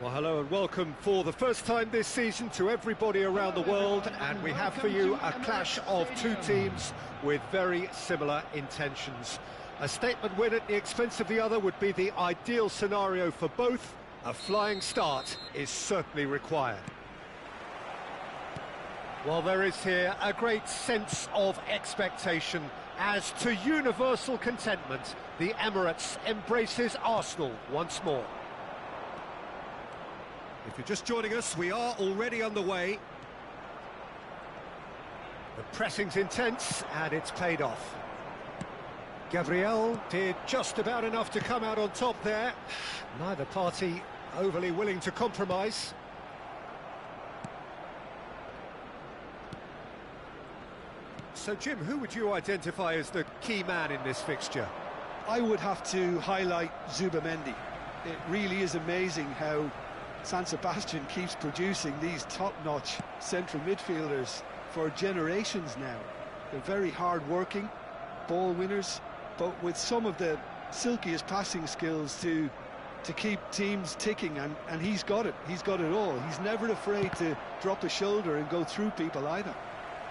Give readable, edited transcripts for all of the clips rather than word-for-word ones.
Well, hello and welcome for the first time this season to everybody around the world, and we have for you a clash of two teams with very similar intentions. A statement win at the expense of the other would be the ideal scenario for both. A flying start is certainly required. Well, there is here a great sense of expectation as to universal contentment. The Emirates embraces Arsenal once more. If you're just joining us, we are already underway. The pressing's intense, and it's paid off. Gabriel did just about enough to come out on top there. Neither party overly willing to compromise. So, Jim, who would you identify as the key man in this fixture? I would have to highlight Zubimendi. It really is amazing how San Sebastian keeps producing these top-notch central midfielders for generations now. They're very hard-working, ball winners, but with some of the silkiest passing skills to keep teams ticking, and he's got it. He's got it all. He's never afraid to drop a shoulder and go through people either.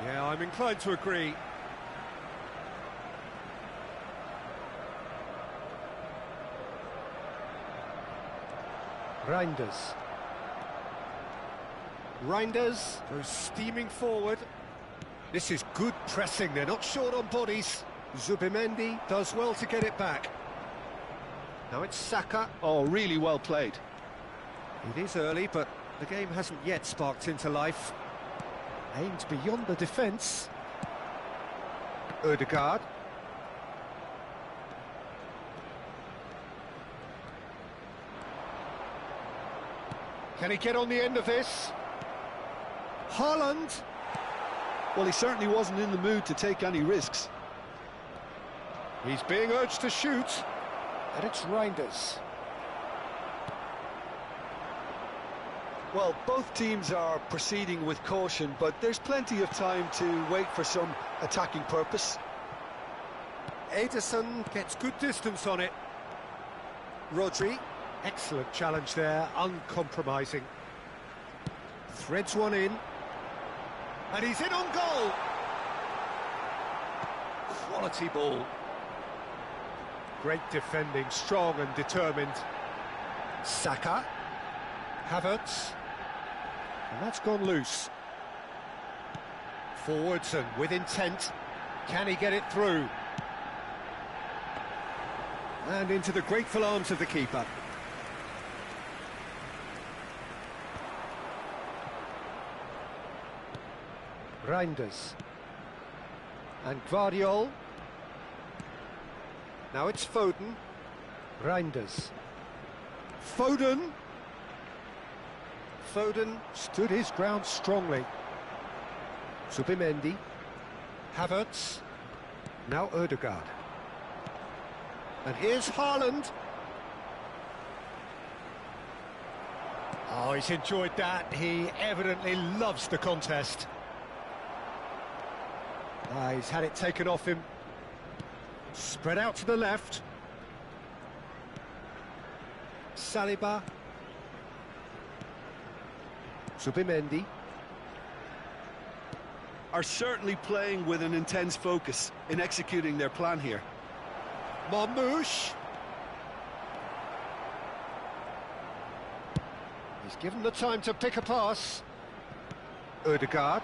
Yeah, I'm inclined to agree. Reinders goes steaming forward. This is good pressing, they're not short on bodies. Zubimendi does well to get it back. Now it's Saka. Oh, really well played. It is early, but the game hasn't yet sparked into life. Aimed beyond the defence. Ødegaard. Can he get on the end of this? Haaland. Well, he certainly wasn't in the mood to take any risks. He's being urged to shoot. And it's Reinders. Well, both teams are proceeding with caution, but there's plenty of time to wait for some attacking purpose. Ederson gets good distance on it. Rodri, excellent challenge there, uncompromising. Threads one in. And he's in on goal! Quality ball. Great defending, strong and determined. Saka. Havertz. And that's gone loose. Forwards and with intent. Can he get it through? And into the grateful arms of the keeper. Reinders. And Gvardiol. Now it's Foden. Reinders. Foden. Foden stood his ground strongly. Zubimendi. Havertz. Now Ødegaard. And here's Haaland. Oh, he's enjoyed that. He evidently loves the contest. He's had it taken off him. Spread out to the left. Saliba. Zubimendi. Are certainly playing with an intense focus in executing their plan here. Marmoush. He's given the time to pick a pass. Ødegaard.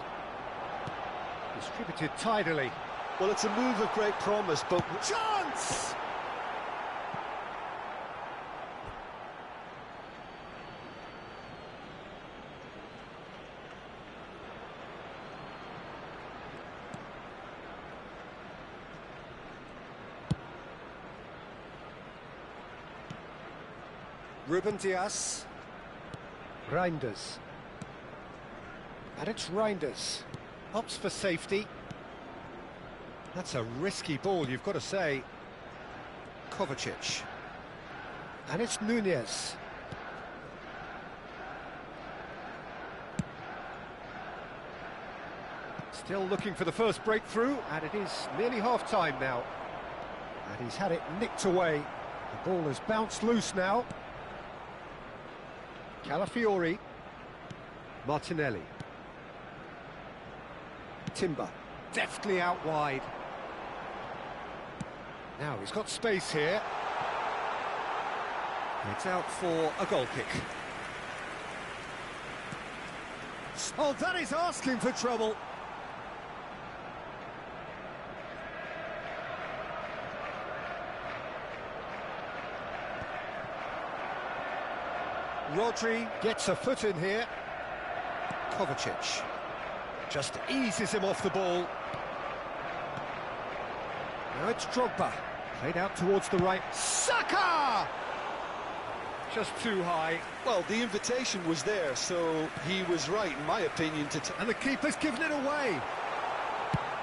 Distributed tidily. Well, it's a move of great promise, but... Chance! Ruben Dias. Reinders. And it's Reinders. Opts for safety. That's a risky ball, you've got to say. Kovacic. And it's Nunez. Still looking for the first breakthrough, and it is nearly half-time now. And he's had it nicked away. The ball has bounced loose now. Calafiori. Martinelli. Timber. Deftly out wide. Now he's got space here. It's out for a goal kick. Oh, that is asking for trouble. Rodri gets a foot in here. Kovacic just eases him off the ball. Now it's Drogba, played out towards the right. Saka! Just too high. Well, the invitation was there, so he was right, in my opinion, and the keeper's given it away.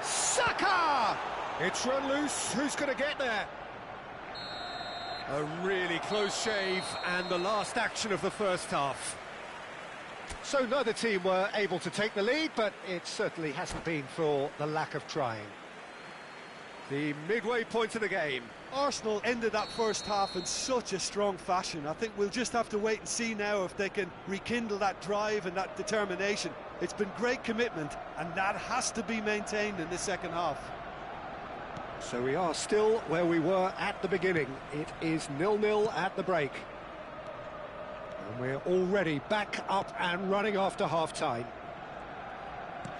Saka! It's run loose. Who's going to get there? A really close shave, and the last action of the first half. So neither team were able to take the lead, but it certainly hasn't been for the lack of trying. The midway point of the game. Arsenal ended that first half in such a strong fashion. I think we'll just have to wait and see now if they can rekindle that drive and that determination. It's been great commitment, and that has to be maintained in the second half. So we are still where we were at the beginning. It is 0-0 at the break. And we're already back up and running after half-time.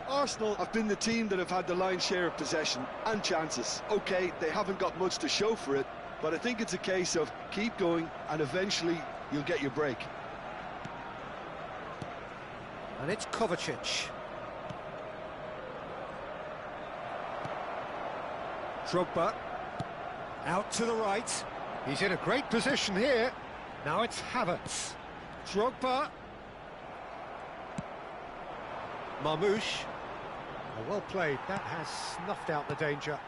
Arsenal have been the team that have had the lion's share of possession and chances. OK, they haven't got much to show for it, but I think it's a case of keep going and eventually you'll get your break. And it's Kovacic. Drogba, out to the right. He's in a great position here. Now it's Havertz. Drogba. Marmoush. Oh, well played. That has snuffed out the danger.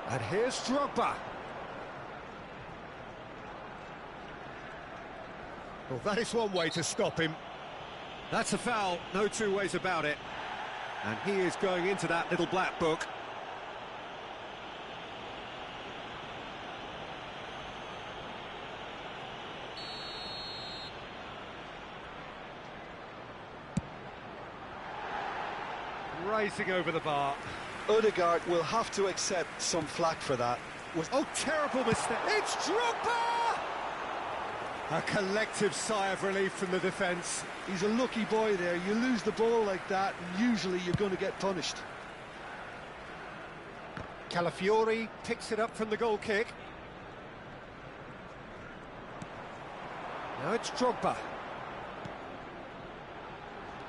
And here's Drogba. Well, that is one way to stop him. That's a foul, no two ways about it. And he is going into that little black book. Racing over the bar. Odegaard will have to accept some flack for that. Oh, terrible mistake. It's Drogba! A collective sigh of relief from the defence. He's a lucky boy there. You lose the ball like that, and usually you're going to get punished. Calafiori picks it up from the goal kick. Now it's Drogba.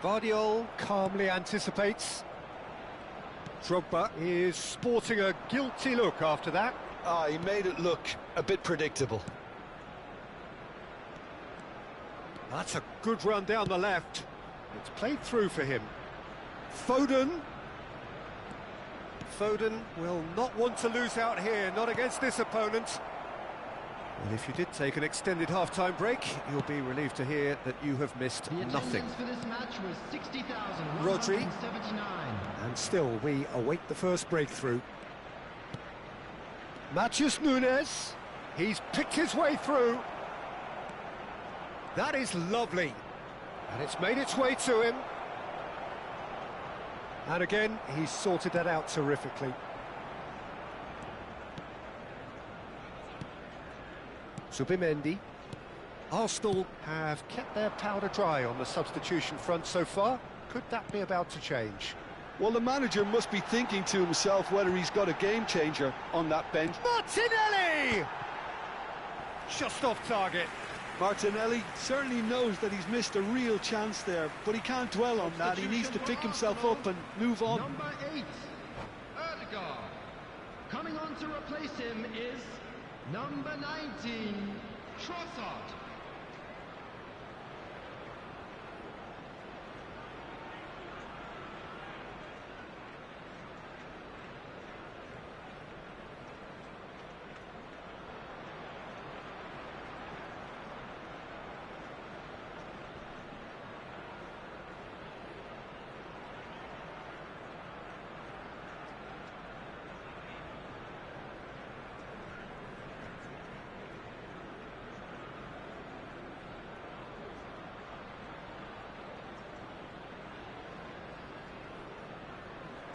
Vardiol calmly anticipates. Drogba is sporting a guilty look after that. He made it look a bit predictable. That's a good run down the left. It's played through for him. Foden. Foden will not want to lose out here, not against this opponent. Well, if you did take an extended half-time break, you'll be relieved to hear that you have missed nothing. For this match was 60,179. Rodri. And still, we await the first breakthrough. Matheus Nunes. He's picked his way through. That is lovely. And it's made its way to him. And again, he's sorted that out terrifically. Zubimendi. Arsenal have kept their powder dry on the substitution front so far. Could that be about to change? Well, the manager must be thinking to himself whether he's got a game changer on that bench. Martinelli! Just off target. Martinelli certainly knows that he's missed a real chance there, but he can't dwell on that. He needs to pick himself up and move on. Number 8, Odegaard. Coming on to replace him is number 19, Trossard.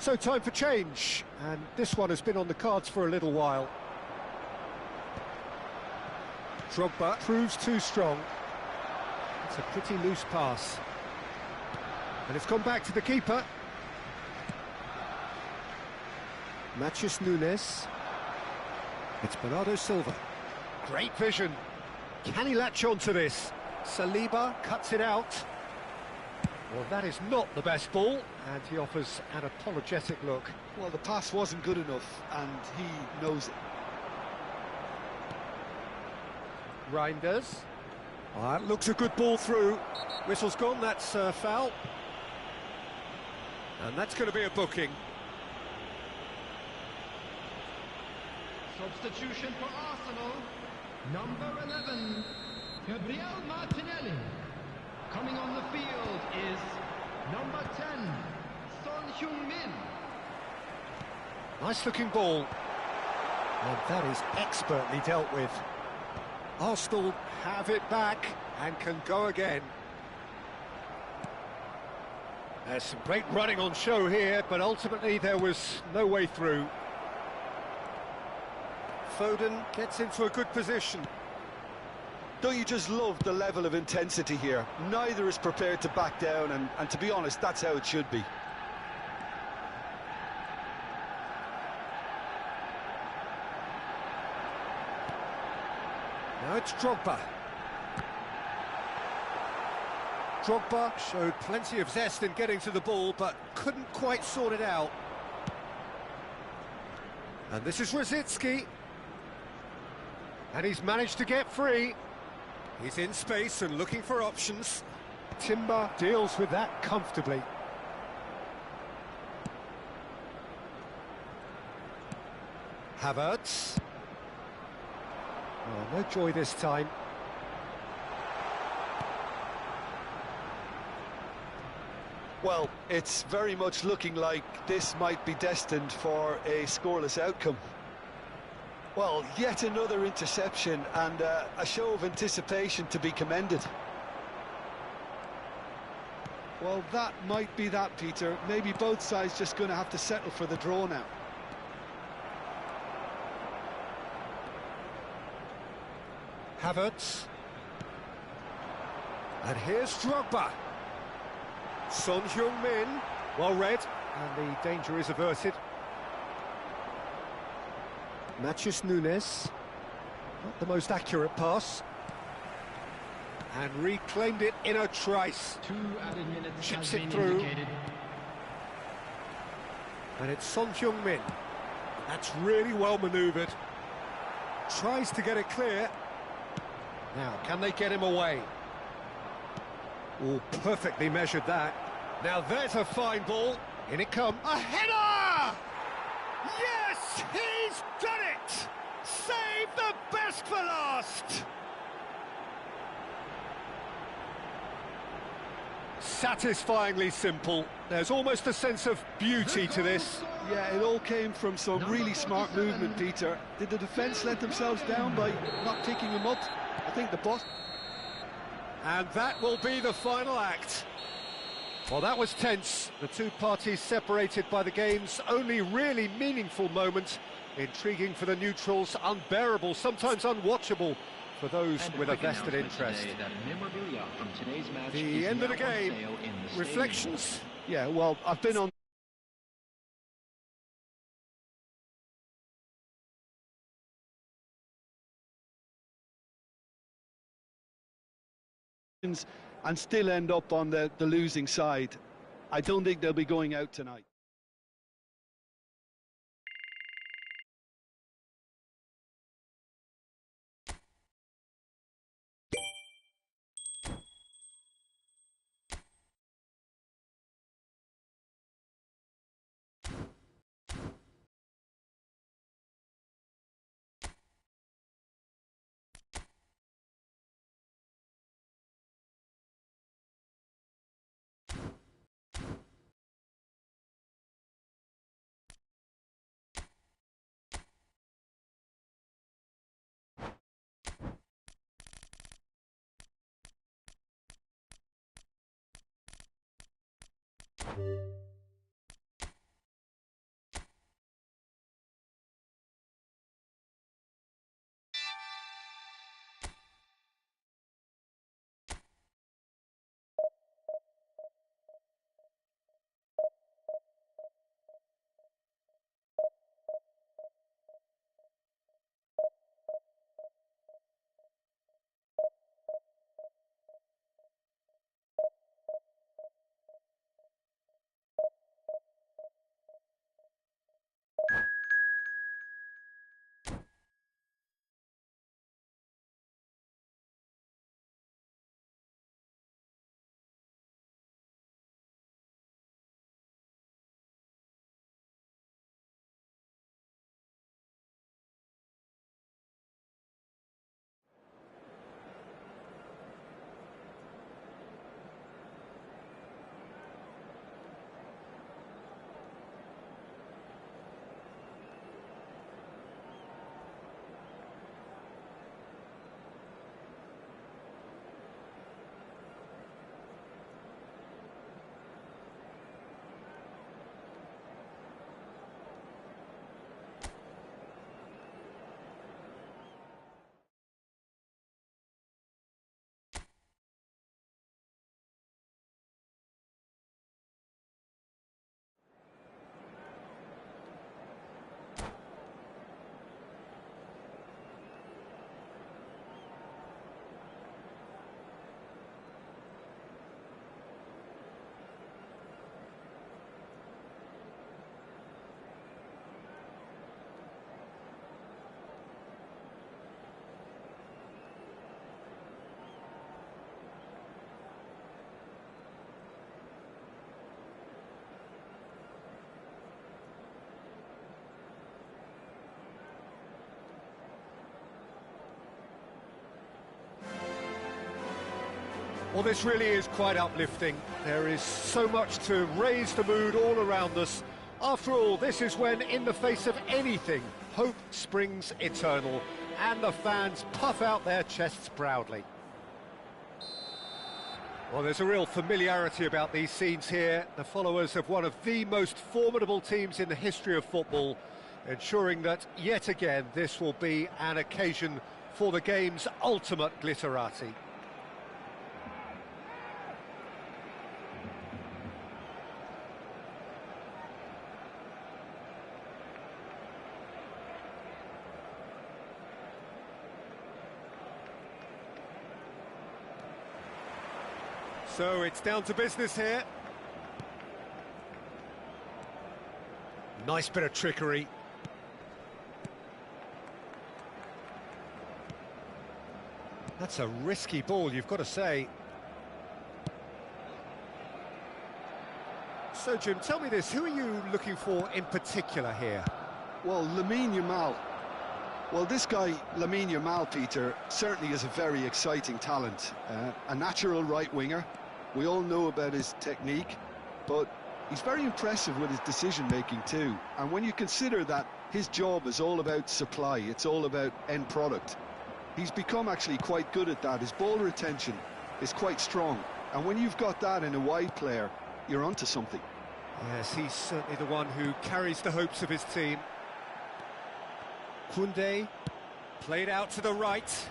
So time for change, and this one has been on the cards for a little while. Drogba proves too strong. It's a pretty loose pass. And it's gone back to the keeper. Matheus Nunes. It's Bernardo Silva. Great vision. Can he latch on to this? Saliba cuts it out. Well, that is not the best ball, and he offers an apologetic look. Well, the pass wasn't good enough, and he knows it. Reinders. That looks a good ball through. Whistle's gone, that's foul. And that's going to be a booking. Substitution for Arsenal, number 11, Gabriel Martinelli. Coming on the field is number 10, Son Heung-min. Nice looking ball. And that is expertly dealt with. Arsenal have it back and can go again. There's some great running on show here, but ultimately there was no way through. Foden gets into a good position. Don't you just love the level of intensity here? Neither is prepared to back down, and to be honest, that's how it should be. Now it's Drogba. Drogba showed plenty of zest in getting to the ball, but couldn't quite sort it out. And this is Rosicki. And he's managed to get free. He's in space and looking for options. Timber deals with that comfortably. Havertz. Oh, no joy this time. Well, it's very much looking like this might be destined for a scoreless outcome. Well, yet another interception and a show of anticipation to be commended. Well, that might be that, Peter. Maybe both sides just going to have to settle for the draw now. Havertz. And here's Drogba. Son Heung-min, well read, and the danger is averted. Matheus Nunes, not the most accurate pass. And reclaimed it in a trice. 2 added minutes Chips has it been through. indicated. And it's Son Heung-min. That's really well manoeuvred. Tries to get it clear. Now, can they get him away? Oh, perfectly measured that. Now there's a fine ball. In it comes. A header! Yes, he's done it! Save the best for last! Satisfyingly simple. There's almost a sense of beauty to this. Yeah, it all came from some really smart movement, Peter. Did the defence let themselves down by not picking him up? I think the boss... And that will be the final act. Well, that was tense. The two parties separated by the game's only really meaningful moment. Intriguing for the neutrals, unbearable, sometimes unwatchable for those with a vested interest. The end of the game. Reflections? Yeah, well, I've been on... and still end up on the losing side. I don't think they'll be going out tonight. Well, this really is quite uplifting. There is so much to raise the mood all around us. After all, this is when, in the face of anything, hope springs eternal, and the fans puff out their chests proudly. Well, there's a real familiarity about these scenes here. The followers of one of the most formidable teams in the history of football, ensuring that, yet again, this will be an occasion for the game's ultimate glitterati. So it's down to business here. Nice bit of trickery. That's a risky ball, you've got to say. So, Jim, tell me this, who are you looking for in particular here? Well, Lamine Yamal. Well, this guy, Lamine Yamal, Peter, certainly is a very exciting talent. A natural right winger. We all know about his technique, but he's very impressive with his decision-making too. And when you consider that his job is all about supply, it's all about end product, he's become actually quite good at that. His ball retention is quite strong. And when you've got that in a wide player, you're onto something. Yes, he's certainly the one who carries the hopes of his team. Koundé, played out to the right.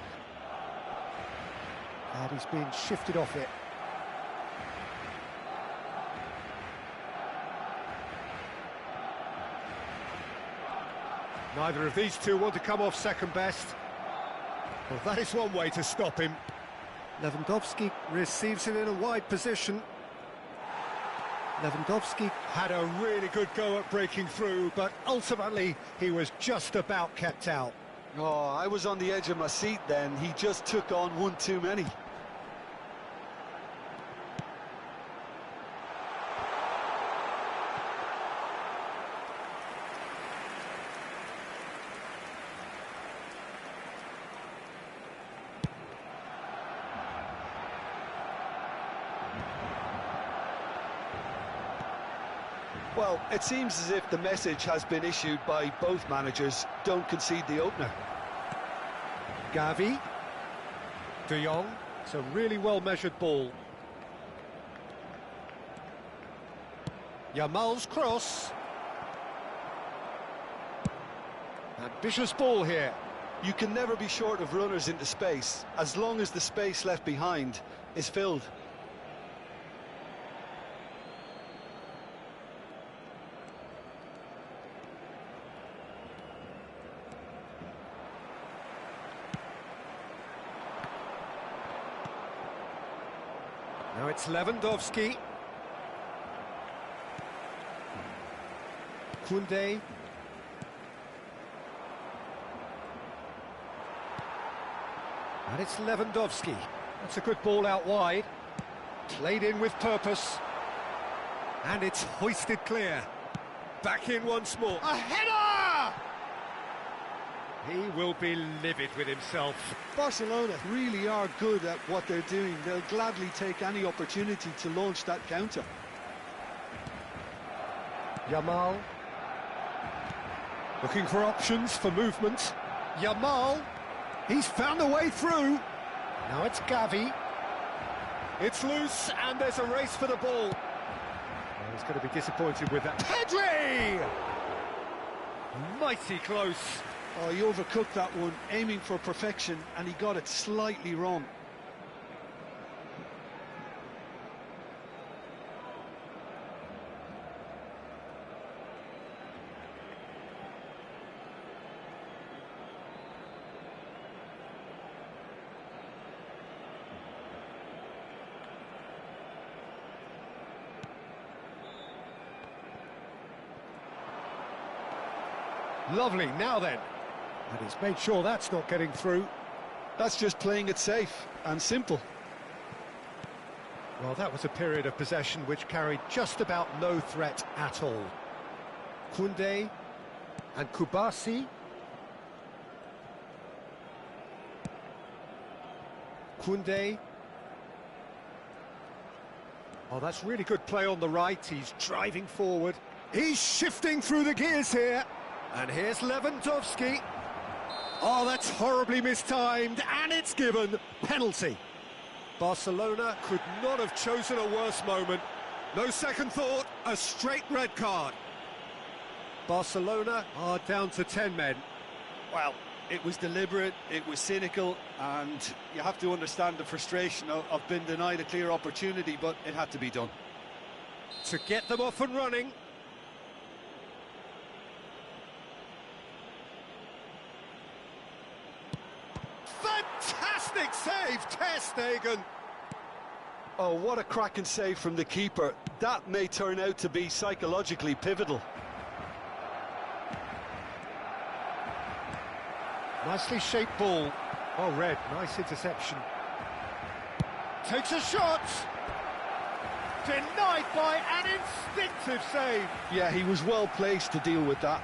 And he's been shifted off it. Neither of these two want to come off second best. Well, that is one way to stop him. Lewandowski receives it in a wide position. Lewandowski had a really good go at breaking through, but ultimately he was just about kept out. Oh, I was on the edge of my seat then. He just took on one too many. Well, it seems as if the message has been issued by both managers: don't concede the opener. Gavi, De Jong, it's a really well-measured ball. Yamal's cross. Ambitious ball here. You can never be short of runners into space, as long as the space left behind is filled. Now it's Lewandowski. Koundé. And it's Lewandowski. That's a good ball out wide. Played in with purpose. And it's hoisted clear. Back in once more. A header! He will be livid with himself. Barcelona really are good at what they're doing. They'll gladly take any opportunity to launch that counter. Yamal. Looking for options for movement. Yamal. He's found a way through. Now it's Gavi. It's loose, and there's a race for the ball. Oh, he's going to be disappointed with that. Pedri! Mighty close. Oh, he overcooked that one, aiming for perfection, and he got it slightly wrong. Lovely, now then. And he's made sure that's not getting through. That's just playing it safe and simple. Well, that was a period of possession which carried just about no threat at all. Koundé and Kubasi. Koundé. Oh, that's really good play on the right. He's driving forward. He's shifting through the gears here. And here's Lewandowski. Oh, that's horribly mistimed, and it's given. Penalty. Barcelona could not have chosen a worse moment. No second thought, a straight red card. Barcelona are down to 10 men. Well, it was deliberate, it was cynical, and you have to understand the frustration of being denied a clear opportunity, but it had to be done. To get them off and running. Fantastic save, Ter Stegen. Oh, what a cracking save from the keeper. That may turn out to be psychologically pivotal. Nicely shaped ball. Oh, Red, nice interception. Takes a shot. Denied by an instinctive save. Yeah, he was well placed to deal with that.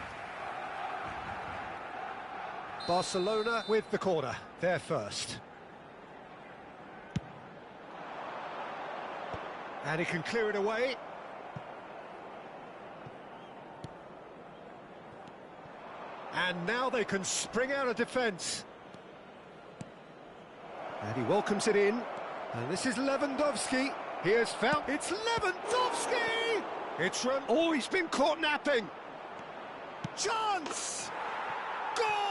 Barcelona with the corner. They're first. And he can clear it away. And now they can spring out of defence. And he welcomes it in. And this is Lewandowski. He has found... It's Lewandowski! It's run... Oh, he's been caught napping. Chance! Goal!